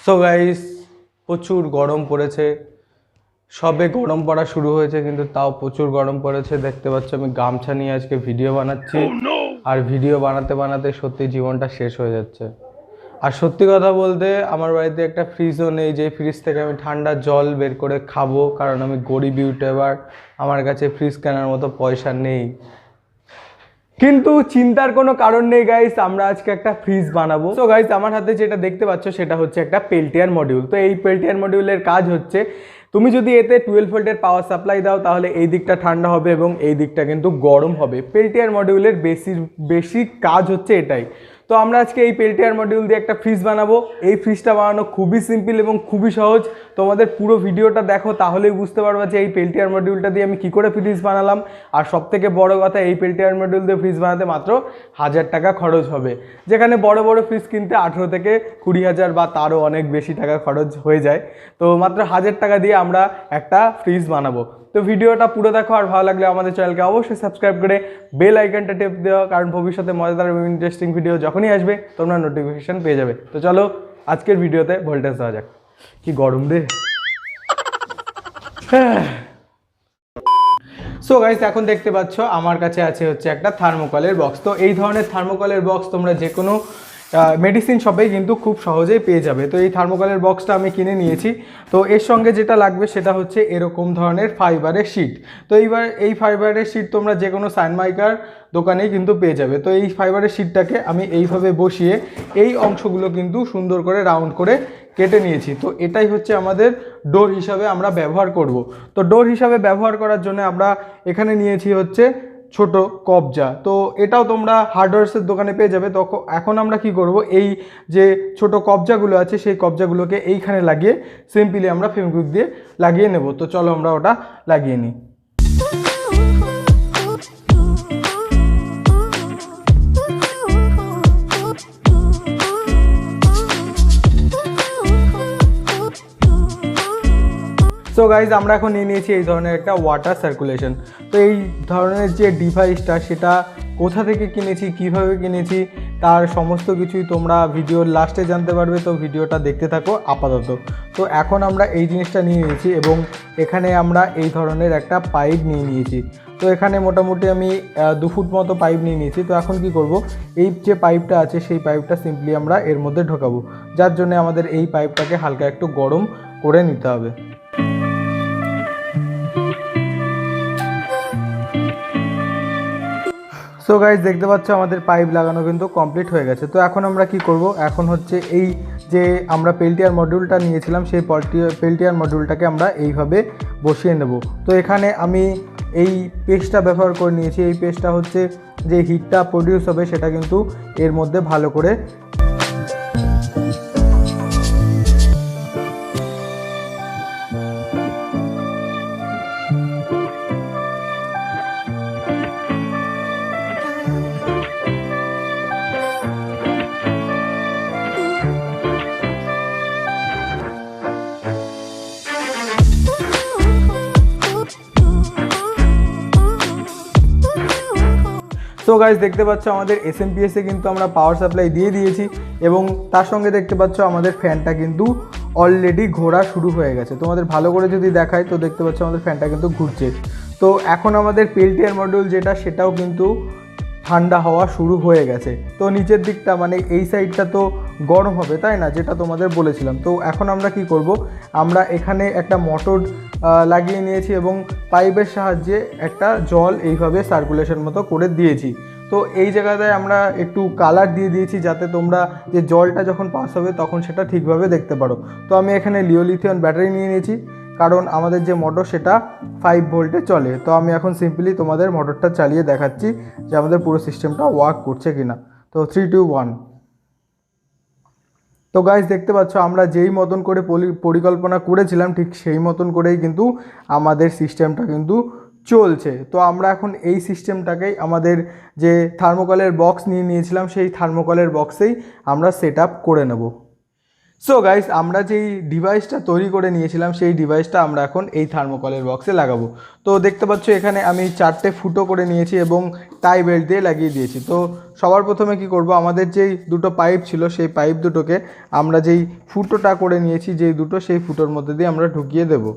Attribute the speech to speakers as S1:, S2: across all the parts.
S1: So guys, প্রচুর গরম পড়েছে। সবে গরম পড়া শুরু হয়েছে কিন্তু তাও প্রচুর গরম পড়েছে। দেখতে পাচ্ছ আমি গামছা নিয়ে আজকে ভিডিও বানাচ্ছি। আর ভিডিও বানাতে বানাতে সত্যি জীবনটা শেষ হয়ে যাচ্ছে। আর সত্যি কথা বলতে আমার বাড়িতে একটা ফ্রিজও নেই যে ফ্রিজ থেকে আমি ঠান্ডা জল বের করে খাবো, কারণ আমি গরিব ইউটিউবার, আমার কাছে ফ্রিজ কেনার মতো পয়সা নেই। কিন্তু চিন্তার কোনো কারণ নেই গাইস, আমরা আজকে একটা ফ্রিজ বানাবো। তো গাইস, আমার হাতে যেটা দেখতে পাচ্ছ সেটা হচ্ছে একটা পেল্টিয়ার মডিউল। তো এই পেল্টিয়ার মডিউলের কাজ হচ্ছে, তুমি যদি এতে 12 ভোল্টের পাওয়ার সাপ্লাই দাও তাহলে এই দিকটা ঠান্ডা হবে এবং এই দিকটা কিন্তু গরম হবে। পেল্টিয়ার মডিউলের বেশি কাজ হচ্ছে এটাই। তো আমরা আজকে এই পেল্টিয়ার মডিউল দিয়ে একটা ফ্রিজ বানাবো। এই ফ্রিজটা বানানো খুবই সিম্পল এবং খুবই সহজ। তোমাদের পুরো ভিডিওটা দেখো তাহলেই বুঝতে পারবে যে এই পেল্টিয়ার মডিউলটা দিয়ে আমি কি করে ফ্রিজ বানালাম। আর সবথেকে বড় কথা, এই পেল্টিয়ার মডিউল দিয়ে ফ্রিজ বানাতে মাত্র 1000 টাকা খরচ হবে, যেখানে বড় বড় ফ্রিজ কিনতে 18 থেকে 20,000 বা তারও অনেক বেশি টাকা খরচ হয়ে যায়। তো মাত্র 1000 টাকা দিয়ে আমরা একটা ফ্রিজ বানাবো। তো ভিডিওটা পুরো দেখো, আর ভালো লাগলে আমাদের চ্যানেলকে অবশ্যই সাবস্ক্রাইব করে বেল আইকনটা টেপ দেওয়া, কারণ ভবিষ্যতে মজাদার এবং ইন্টারেস্টিং ভিডিও যখনই আসবে তোমরা নোটিফিকেশন পেয়ে যাবে। তো চলো আজকের ভিডিওতে ভোল্টেজ দেওয়া যাক। কি গরম রে। সো গাইস, এখন দেখতে পাচ্ছ আমার কাছে আছে হচ্ছে একটা থার্মোকলের বক্স। তো এই ধরনের থার্মোকলের বক্স তোমরা যে কোনো মেডিসিন শপেই কিন্তু খুব সহজেই পেয়ে যাবে। তো এই থার্মোকলের বক্সটা আমি কিনে নিয়েছি। তো এর সঙ্গে যেটা লাগবে সেটা হচ্ছে এরকম ধরনের ফাইবারের শিট। তো এই ফাইবারের শিট তোমরা যে কোনো সানমাইকার দোকানেই কিন্তু পেয়ে যাবে। তো এই ফাইবারের শিটটাকে আমি এইভাবে বসিয়ে এই অংশগুলো কিন্তু সুন্দর করে রাউন্ড করে কেটে নিয়েছি। তো এটাই হচ্ছে আমাদের ডোর হিসাবে আমরা ব্যবহার করব। তো ডোর হিসাবে ব্যবহার করার জন্য আমরা এখানে নিয়েছি হচ্ছে ছোট কবজা। তো এটাও তোমরা হার্ডওয়্যার্সের দোকানে পেয়ে যাবে। তো এখন আমরা কি করব, এই যে ছোট কবজাগুলো আছে সেই কবজাগুলোকে এইখানে লাগিয়ে সিম্পলি আমরা ফেভিকুইক দিয়ে লাগিয়ে নেব। তো চলো আমরা ওটা লাগিয়ে নিই। সো গাইজ, আমরা এখন নিয়ে নিয়েছি এই ধরনের একটা ওয়াটার সার্কুলেশন। তো এই ধরনের যে ডিভাইসটা সেটা কোথা থেকে কিনেছি, কিভাবে কিনেছি, তার সমস্ত কিছুই তোমরা ভিডিওর লাস্টে জানতে পারবে। তো ভিডিওটা দেখতে থাকো আপাতত। তো এখন আমরা এই জিনিসটা নিয়ে নিয়েছি এবং এখানে আমরা এই ধরনের একটা পাইপ নিয়ে নিয়েছি। তো এখানে মোটামুটি আমি 2 ফুট মতো পাইপ নিয়ে নিয়েছি। তো এখন কি করব, এই যে পাইপটা আছে সেই পাইপটা সিম্পলি আমরা এর মধ্যে ঢোকাবো, যার জন্য আমাদের এই পাইপটাকে হালকা একটু গরম করে নিতে হবে। সো গাইজ, দেখতে পাচ্ছ আমাদের পাইপ লাগানো কিন্তু কমপ্লিট হয়ে গেছে। তো এখন আমরা কি করব, এখন হচ্ছে এই যে আমরা পেল্টিয়ার মডিউলটা নিয়েছিলাম সেই পেল্টিয়ার মডিউলটাকে আমরা এইভাবে বসিয়ে নেব। তো এখানে আমি এই পেস্টটা ব্যবহার করে নিয়েছি। এই পেস্টটা হচ্ছে যে হিটটা প্রডিউস হবে সেটা কিন্তু এর মধ্যে ভালো করে সো গাইজ, দেখতে পাচ্ছ আমাদের এসএমপিএসে কিন্তু আমরা পাওয়ার সাপ্লাই দিয়ে দিয়েছি এবং তার সঙ্গে দেখতে পাচ্ছ আমাদের ফ্যানটা কিন্তু অলরেডি ঘোরা শুরু হয়ে গেছে। তোমাদের ভালো করে যদি দেখায় তো দেখতে পাচ্ছ আমাদের ফ্যানটা কিন্তু ঘুরছে। তো এখন আমাদের পেল্টিয়ার মডিউল যেটা সেটাও কিন্তু ঠান্ডা হওয়া শুরু হয়ে গেছে। তো নিচের দিকটা মানে এই সাইডটা তো গরম হবে, তাই না, যেটা তোমাদের বলেছিলাম। তো এখন আমরা কি করব, আমরা এখানে একটা মোটর লাগিয়ে নিয়েছি এবং পাইপের সাহায্যে একটা জল এইভাবে সার্কুলেশন মতো করে দিয়েছি। তো এই জায়গাটায় আমরা একটু কালার দিয়ে দিয়েছি যাতে তোমরা যে জলটা যখন পাস হবে তখন সেটা ঠিকভাবে দেখতে পারো। তো আমি এখানে লিথিয়াম ব্যাটারি নিয়ে নিয়েছি, কারণ আমাদের যে মোটর সেটা 5 ভোল্টে চলে। তো আমি এখন সিম্পলি তোমাদের মোটরটা চালিয়ে দেখাচ্ছি যে আমাদের পুরো সিস্টেমটা ওয়ার্ক করছে কিনা। তো 3, 2, 1। তো গাইজ, দেখতে পাচ্ছ আমরা যেই মতন করে পরিকল্পনা করেছিলাম ঠিক সেই মতন করেই কিন্তু আমাদের সিস্টেমটা কিন্তু চলছে। তো আমরা এখন এই সিস্টেমটাকেই আমাদের যে থার্মোকলের বক্স নিয়ে নিয়েছিলাম সেই থার্মোকলের বক্সেই আমরা সেট আপ করে নেব। সো গাইস, আমরা যেই ডিভাইসটা তৈরি করে নিয়েছিলাম সেই ডিভাইসটা আমরা এখন এই থার্মোকলের বক্সে লাগাবো। তো দেখতে পাচ্ছ এখানে আমি 4টে ফুটো করে নিয়েছি এবং টাই বেল্ট দিয়ে লাগিয়ে দিয়েছি। তো সবার প্রথমে কি করব, আমাদের যেই দুটো পাইপ ছিল সেই পাইপ দুটোকে আমরা যেই ফুটোটা করে নিয়েছি যেই দুটো, সেই ফুটোর মধ্যে দিয়ে আমরা ঢুকিয়ে দেবো।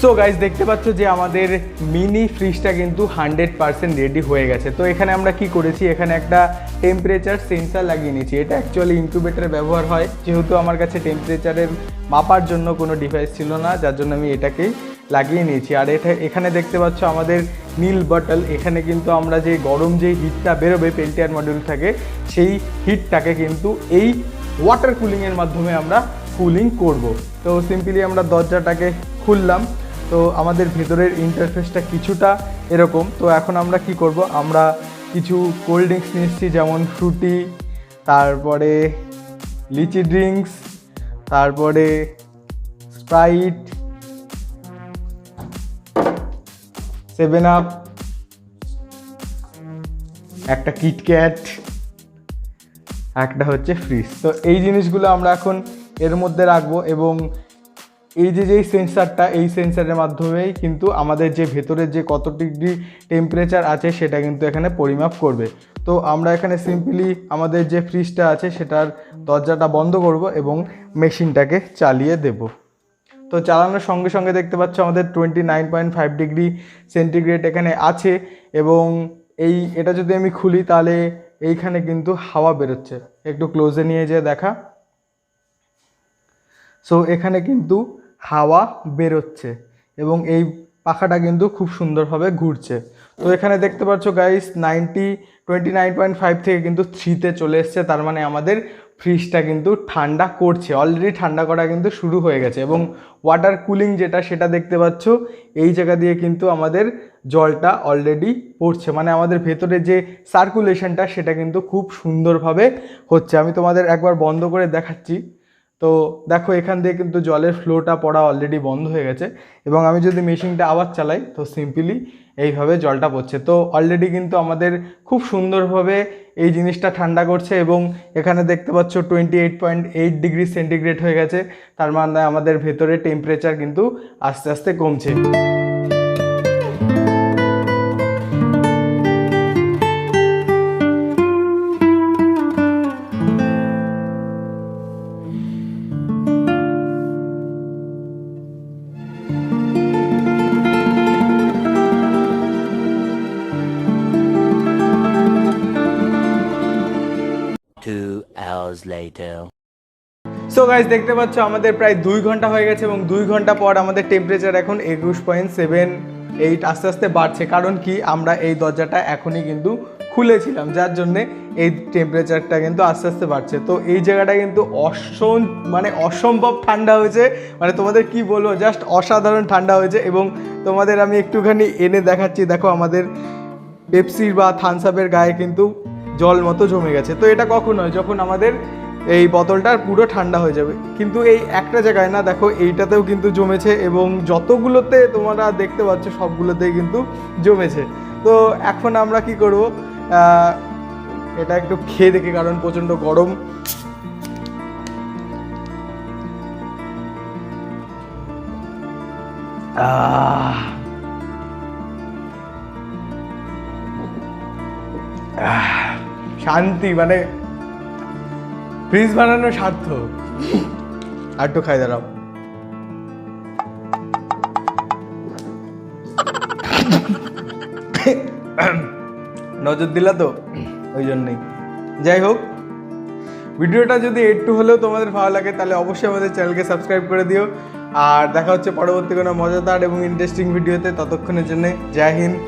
S1: সো গাইজ, দেখতে পাচ্ছ যে আমাদের মিনি ফ্রিজটা কিন্তু 100% রেডি হয়ে গেছে। তো এখানে আমরা কি করেছি, এখানে একটা টেম্পারেচার সেন্সার লাগিয়ে নিয়েছি। এটা অ্যাকচুয়ালি ইনকিউবেটরে ব্যবহার হয়, যেহেতু আমার কাছে টেম্পারেচারের মাপার জন্য কোনো ডিভাইস ছিল না, যার জন্য আমি এটাকেই লাগিয়ে নিয়েছি। আর এখানে দেখতে পাচ্ছ আমাদের নীল বটল, এখানে কিন্তু আমরা যে গরম যে হিটটা বেরোবে পেল্টিয়ার মডিউল থেকে, সেই হিটটাকে কিন্তু এই ওয়াটার কুলিংয়ের মাধ্যমে আমরা কুলিং করব। তো সিম্পলি আমরা দরজাটাকে খুললাম, তো আমাদের ভেতরের ইন্টারফেসটা কিছুটা এরকম। তো এখন আমরা কি করব, আমরা কিছু কোল্ড ড্রিঙ্কস নিয়ে এসেছি, যেমন ফ্রুটি, তারপরে লিচি ড্রিঙ্কস, তারপরে স্প্রাইট, 7 আপ, একটা কিটক্যাট, একটা হচ্ছে ফ্রিজ। তো এই জিনিসগুলো আমরা এখন এর মধ্যে রাখবো এবং এই যেই সেন্সারটা, এই সেন্সারের মাধ্যমেই কিন্তু আমাদের যে ভেতরের যে কত ডিগ্রি টেম্পারেচার আছে সেটা কিন্তু এখানে পরিমাপ করবে। তো আমরা এখানে সিম্পলি আমাদের যে ফ্রিজটা আছে সেটার দরজাটা বন্ধ করব এবং মেশিনটাকে চালিয়ে দেব। তো চালানোর সঙ্গে সঙ্গে দেখতে পাচ্ছ আমাদের 29.5 ডিগ্রি সেন্টিগ্রেড এখানে আছে এবং এটা যদি আমি খুলি তাহলে এইখানে কিন্তু হাওয়া বেরোচ্ছে। একটু ক্লোজে নিয়ে যেয়ে দেখা। সো এখানে কিন্তু হাওয়া বেরোচ্ছে এবং এই পাখাটা কিন্তু খুব সুন্দরভাবে ঘুরছে। তো এখানে দেখতে পাচ্ছ গাইস 29.5 থেকে কিন্তু 3তে চলে এসছে, তার মানে আমাদের ফ্রিজটা কিন্তু ঠান্ডা করছে, অলরেডি ঠান্ডা করা কিন্তু শুরু হয়ে গেছে। এবং ওয়াটার কুলিং যেটা, সেটা দেখতে পাচ্ছ এই জায়গা দিয়ে কিন্তু আমাদের জলটা অলরেডি পড়ছে, মানে আমাদের ভেতরে যে সার্কুলেশনটা সেটা কিন্তু খুব সুন্দরভাবে হচ্ছে। আমি তোমাদের একবার বন্ধ করে দেখাচ্ছি। তো দেখো এখান দিয়ে কিন্তু জলের ফ্লোটা পড়া অলরেডি বন্ধ হয়ে গেছে এবং আমি যদি মেশিনটা আবার চালাই তো সিম্পলি এইভাবে জলটা পড়ছে। তো অলরেডি কিন্তু আমাদের খুব সুন্দরভাবে এই জিনিসটা ঠান্ডা করছে এবং এখানে দেখতে পাচ্ছ 28.8 ডিগ্রি সেন্টিগ্রেড হয়ে গেছে, তার মানে আমাদের ভেতরে টেম্পারেচার কিন্তু আস্তে আস্তে কমছে। সো গাইস, দেখতে পাচ্ছ আমাদের প্রায় 2 ঘন্টা হয়ে গেছে এবং 2 ঘন্টা পর আমাদের টেম্পারেচার এখন 21.78 আস্তে আস্তে বাড়ছে। কারণ কি, আমরা এই দরজাটা এখনই কিন্তু খুলেছিলাম, যার জন্যে এই টেম্পারেচারটা কিন্তু আস্তে আস্তে বাড়ছে। তো এই জায়গাটা কিন্তু অসম্ভব ঠান্ডা হয়েছে, মানে তোমাদের কি বলবো, জাস্ট অসাধারণ ঠান্ডা হয়েছে। এবং তোমাদের আমি একটুখানি এনে দেখাচ্ছি, দেখো আমাদের পেপসির বা থামস আপের গায়ে কিন্তু জল মতো জমে গেছে। তো এটা কখন হয়? যখন আমাদের এই বোতলটা পুরো ঠান্ডা হয়ে যাবে। কিন্তু এই একটা জায়গায় না, দেখো এইটাতেও কিন্তু জমেছে এবং যতগুলোতে তোমরা দেখতে পাচ্ছ সবগুলোতেই কিন্তু জমেছে। তো এখন আমরা কি করব, এটা একটু খেয়ে দেখি, কারণ প্রচণ্ড গরম। শান্তি, মানে ফ্রিজ বানানো সার্থক। আর একটু খাই, দাঁড়াও। নজর দিলা তো, ওই জন্যই। যাই হোক, ভিডিওটা যদি একটু হলেও তোমাদের ভালো লাগে তাহলে অবশ্যই আমাদের চ্যানেলকে সাবস্ক্রাইব করে দিও। আর দেখা হচ্ছে পরবর্তী কোনো মজাদার এবং ইন্টারেস্টিং ভিডিওতে। ততক্ষণের জন্য জয় হিন্দ।